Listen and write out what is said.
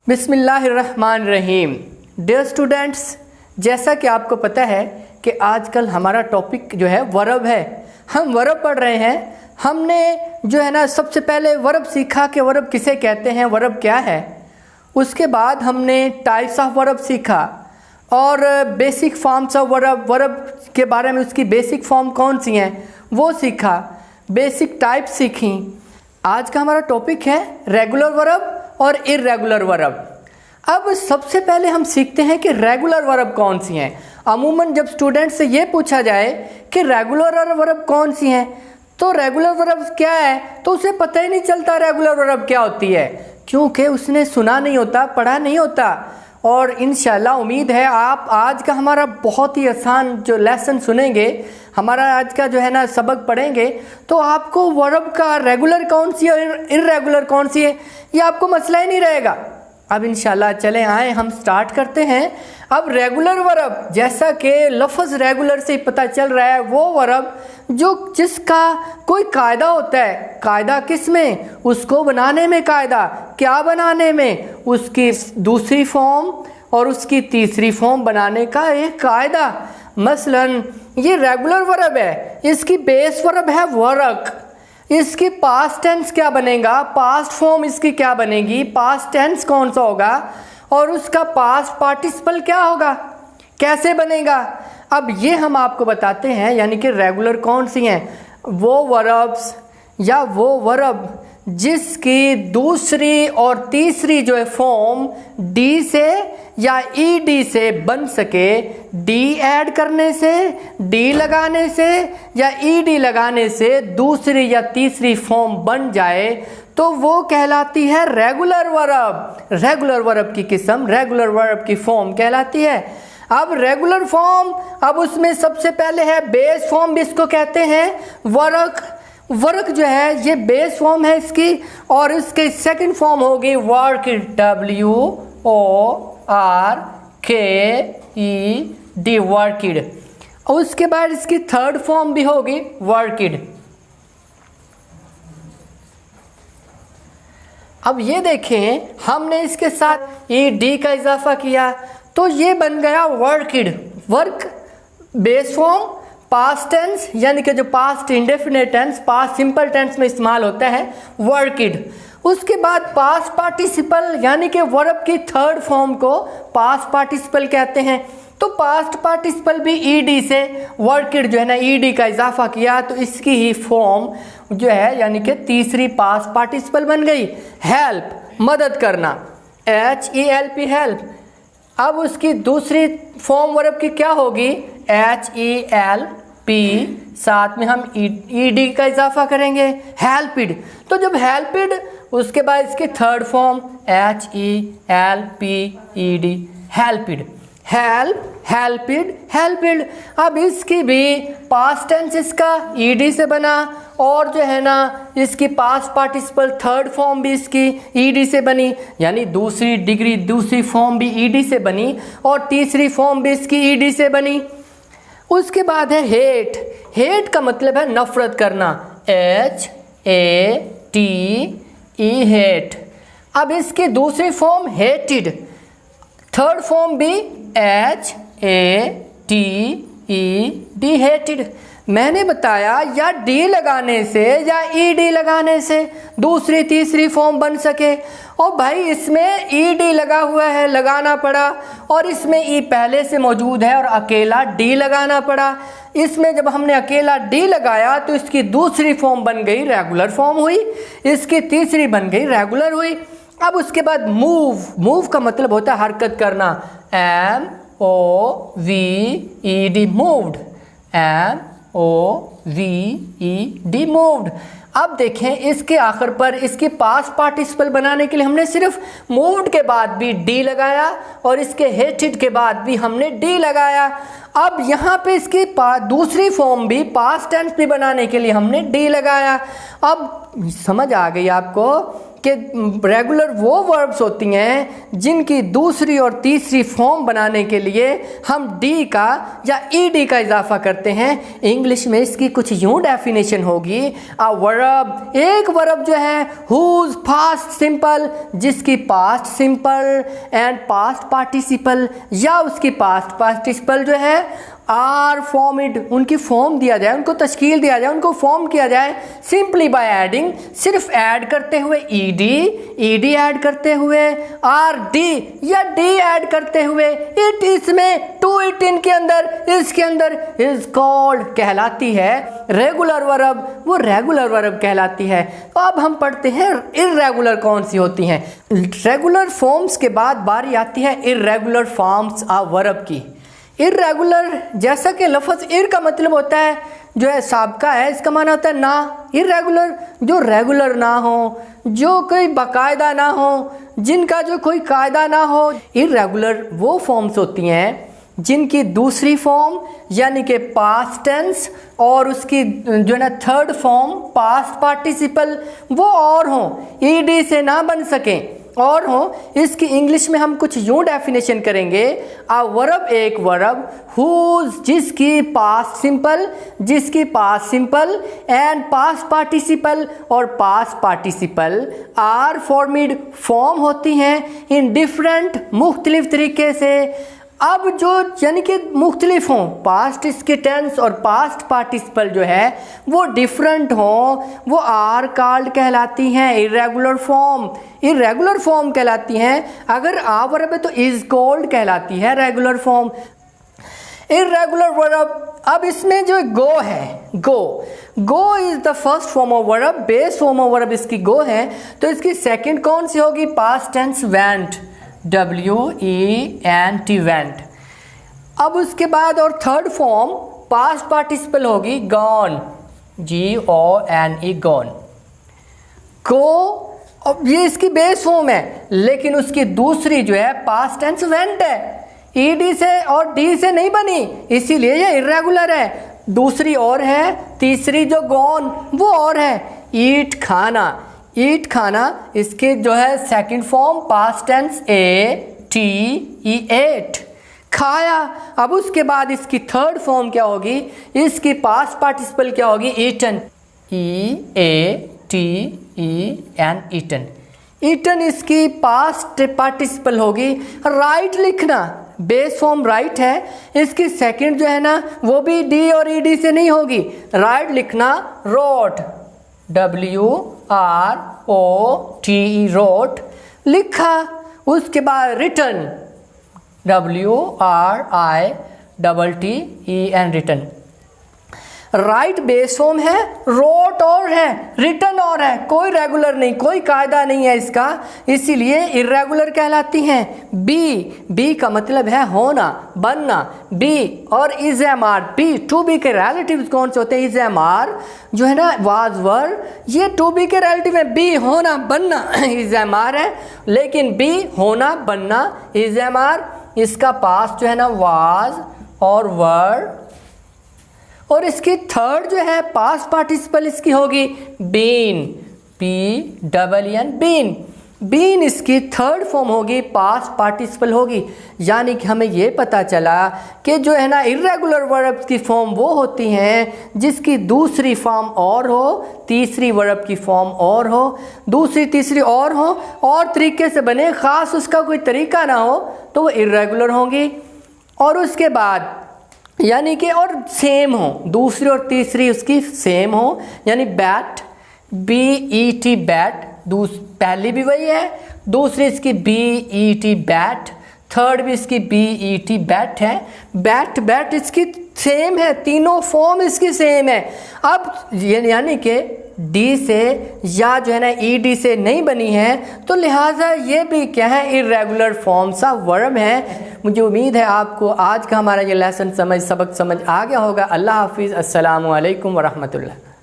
बिस्मिल्लाहिर्रहमानिर्रहीम। Dear students, जैसा कि आपको पता है कि आजकल हमारा टॉपिक जो है वर्ब है। हम वर्ब पढ़ रहे हैं। हमने जो है ना सबसे पहले वर्ब सीखा कि वर्ब किसे कहते हैं, वर्ब क्या है। उसके बाद हमने टाइप्स ऑफ वर्ब सीखा और basic forms of verb, verb के बारे में उसकी बेसिक फॉर्म कौन सी हैं वो सीखा, बेसिक टाइप सीखी। आज का हमारा टॉपिक है रेगुलर वर्ब और इर्रेगुलर वर्ब। अब सबसे पहले हम सीखते हैं कि रेगुलर वर्ब कौन सी हैं। अमूमन जब स्टूडेंट से ये पूछा जाए कि रेगुलर वर्ब कौन सी हैं तो रेगुलर वर्ब क्या है तो उसे पता ही नहीं चलता रेगुलर वर्ब क्या होती है, क्योंकि उसने सुना नहीं होता, पढ़ा नहीं होता। और इंशाल्लाह उम्मीद है आप आज का हमारा बहुत ही आसान जो लेसन सुनेंगे, हमारा आज का जो है ना सबक पढ़ेंगे तो आपको वर्ब का रेगुलर कौन सी है और इर्रेगुलर कौन सी है ये आपको मसला ही नहीं रहेगा। अब इंशाल्लाह चले आए हम स्टार्ट करते हैं। अब रेगुलर वर्ब, जैसा कि लफ्ज़ रेगुलर से ही पता चल रहा है, वो वर्ब जो जिसका कोई कायदा होता है। कायदा किस में? उसको बनाने में कायदा। क्या बनाने में? उसकी दूसरी फॉर्म और उसकी तीसरी फॉर्म बनाने का एक कायदा। मसलन ये रेगुलर वर्ब है, इसकी बेस वर्ब है वर्क। इसकी पास्ट टेंस क्या बनेगा? पास्ट फॉर्म इसकी क्या बनेगी? पास्ट टेंस कौन सा होगा? और उसका पास्ट पार्टिसिपल क्या होगा, कैसे बनेगा? अब ये हम आपको बताते हैं, यानी कि रेगुलर कौन सी हैं? वो वर्ब्स या वो वर्ब जिसकी दूसरी और तीसरी जो है फॉर्म डी से या ईडी से बन सके। डी ऐड करने से, डी लगाने से या ईडी लगाने से दूसरी या तीसरी फॉर्म बन जाए तो वो कहलाती है रेगुलर वर्ब। रेगुलर वर्ब की किस्म, रेगुलर वर्ब की फॉर्म कहलाती है। अब रेगुलर फॉर्म, अब उसमें सबसे पहले है बेस फॉर्म, भी इसको कहते हैं वर्क। वर्क जो है ये बेस फॉर्म है इसकी, और इसकी सेकंड फॉर्म होगी वर्क, WORKED, वर्किड। और उसके बाद इसकी थर्ड फॉर्म भी होगी वर्किड। अब ये देखें, हमने इसके साथ ED का इजाफा किया तो ये बन गया worked. Work base form, past tense यानी कि जो past indefinite tense, past simple tense में इस्तेमाल होता है वर्किड। उसके बाद पास्ट पार्टिसिपल यानी कि वर्ब की थर्ड फॉर्म को पास्ट पार्टिसिपल कहते हैं। तो पास्ट पार्टिसिपल भी ED से वर्किड जो है ना ED का इजाफा किया तो इसकी ही फॉर्म जो है यानी कि तीसरी पास्ट पार्टिसिपल बन गई। हेल्प, मदद करना, HELP, हेल्प। अब उसकी दूसरी फॉर्म वर्ब की क्या होगी? HELP, साथ में हम ED का इजाफा करेंगे, हेल्पिड। तो जब हेल्पिड, उसके बाद इसकी थर्ड फॉर्म HELPED, हेल्पिड। हेल्प, हेल्पिड, हेल्पिड। अब इसकी भी पास्ट टेंस इसका ED से बना और जो है ना इसकी पास्ट पार्टिसिपल थर्ड फॉर्म भी इसकी ED से बनी, यानी दूसरी डिग्री दूसरी फॉर्म भी ED से बनी और तीसरी फॉर्म भी इसकी ED से बनी। उसके बाद है हेट। हेट का मतलब है नफरत करना, HATE, हेट। अब इसकी दूसरी फॉर्म हेटेड, थर्ड फॉर्म भी HATED, हेटेड। मैंने बताया या डी लगाने से या ED लगाने से दूसरी तीसरी फॉर्म बन सके। और भाई इसमें ED लगा हुआ है, लगाना पड़ा, और इसमें E पहले से मौजूद है और अकेला D लगाना पड़ा। इसमें जब हमने अकेला D लगाया तो इसकी दूसरी फॉर्म बन गई रेगुलर फॉर्म हुई, इसकी तीसरी बन गई रेगुलर हुई। अब उसके बाद मूव। मूव का मतलब होता है हरकत करना, MOVED, मूव्ड, MOVED, मूव्ड। अब देखें इसके आखिर पर इसकी पास्ट पार्टिसिपल बनाने के लिए हमने सिर्फ मूव्ड के बाद भी D लगाया और इसके हेटेड के बाद भी हमने D लगाया। अब यहाँ पे इसकी दूसरी फॉर्म भी पास्ट टेंस भी बनाने के लिए हमने D लगाया। अब समझ आ गई आपको कि रेगुलर वो वर्ब्स होती हैं जिनकी दूसरी और तीसरी फॉर्म बनाने के लिए हम डी का या ईडी का इजाफा करते हैं। इंग्लिश में इसकी कुछ यूँ डेफिनेशन होगी, अ वर्ब, एक वर्ब जो है हुज पास्ट सिंपल, जिसकी past simple and past participle या उसकी पास्ट पार्टिसिपल जो है आर फॉर्मिड, उनकी फॉर्म दिया जाए, उनको तश्कील दिया जाए, उनको फॉर्म किया जाए सिंपली बाय एडिंग, सिर्फ ऐड करते हुए ईडी ऐड करते हुए आर डी या डी ऐड करते हुए इट, इसमें टू इट, इनके अंदर, इसके अंदर, इज कॉल्ड कहलाती है रेगुलर वर्ब, वो रेगुलर वर्ब कहलाती है। तो अब हम पढ़ते हैं इर्रेगुलर कौन सी होती हैं। रेगुलर फॉर्म्स के बाद बारी आती है इर्रेगुलर फॉर्म्स ऑफ वर्ब की। इर्रेगुलर, जैसा कि लफ्ज़ इर का मतलब होता है जो है साबका है, इसका माना होता है ना। इर्रेगुलर जो रेगुलर ना हो, जो कोई बाकायदा ना हो, जिनका जो कोई कायदा ना हो। इर्रेगुलर वो फॉर्म्स होती हैं जिनकी दूसरी फॉर्म यानी कि पास्ट टेंस और उसकी जो है ना थर्ड फॉर्म पास्ट पार्टिसिपल वो और हों, ईडी से ना बन सकें और हो। इसकी इंग्लिश में हम कुछ यूँ डेफिनेशन करेंगे, अ वर्ब एक वर्ब हुज, जिसकी past simple and past participle और पास्ट पार्टिसिपल आर फॉर्मिड, फॉर्म होती हैं इन डिफरेंट, मुख्तलिफ तरीके से। अब जो यानी कि मुख्तलिफ हों, पास्ट इसके टेंस और पास्ट पार्टिसिपल जो है वो डिफरेंट हों, वो आर कॉल्ड कहलाती हैं इर्रेगुलर फॉर्म कहलाती हैं। अगर आ वर्ब है तो इज कॉल्ड कहलाती है रेगुलर फॉर्म। इर्रेगुलर वर्ब, अब इसमें जो गो है, go is the first form of verb, base form of verb इसकी गो है, तो इसकी सेकंड कौन सी होगी, past tense went, WENT went. अब उसके बाद और थर्ड फॉर्म पास्ट पार्टिसिपल होगी गॉन, GONE गॉन। गो, अब ये इसकी बेस फॉर्म है, लेकिन उसकी दूसरी जो है पास्ट टेंस वेंट है, ED से और D से नहीं बनी, इसीलिए ये इर्रेगुलर है। दूसरी और है, तीसरी जो गॉन वो और है, ईट खाना, इसके जो है second form past tense ATE खाया। अब उसके बाद इसकी थर्ड फॉर्म क्या होगी, इसकी पास्ट पार्टिसिपल क्या होगी, ईटन, EATEN ईटन इसकी पास्ट पार्टिसिपल होगी। राइट लिखना, बेस फॉर्म राइट है, इसकी सेकंड जो है ना वो भी डी और ED से नहीं होगी, राइट लिखना रोट, WROTE रोट लिखा। उसके बाद return, WRITTEN return. Right base form है, रोट और है, रिटर्न और है, कोई रेगुलर नहीं, कोई कायदा नहीं है इसका, इसीलिए इर्रेगुलर कहलाती हैं। बी का मतलब है होना, बनना, बी और इज़एमआर, बी टू बी के रिलेटिव्स कौन से होते हैं, इज़एमआर जो है ना वाज वर, ये टू बी के रिलेटिव है। बी होना बनना इज़एमआर है, लेकिन बी होना बनना इज़एमआर, इसका पास्ट जो है ना वाज और वर, और इसकी थर्ड जो है पास्ट पार्टिसिपल इसकी होगी बीन, BEEN बीन इसकी थर्ड फॉर्म होगी, पास्ट पार्टिसिपल होगी। यानी कि हमें ये पता चला कि जो है ना इर्रेगुलर वर्ब्स की फॉर्म वो होती हैं जिसकी दूसरी फॉर्म और हो, तीसरी वर्ब की फॉर्म और हो, दूसरी तीसरी और तरीके से बने, ख़ास उसका कोई तरीका ना हो, तो वो इर्रेगुलर होंगी। और उसके बाद यानी कि और सेम हो, दूसरी और तीसरी उसकी सेम हो, यानी बैट, BET बैट, पहली भी वही है, दूसरी इसकी BET बैट, थर्ड भी इसकी BET बैट है। बैट इसकी सेम है, तीनों फॉर्म इसकी सेम है। अब यानी कि डी से या जो है ना ED से नहीं बनी है, तो लिहाजा ये भी क्या है, इर्रेगुलर फॉर्म्स ऑफ वर्ब है। मुझे उम्मीद है आपको आज का हमारा ये लेसन सबक समझ आ गया होगा। अल्लाह हाफिज़, अस्सलामु अलैकुम वरहमतुल्लाह।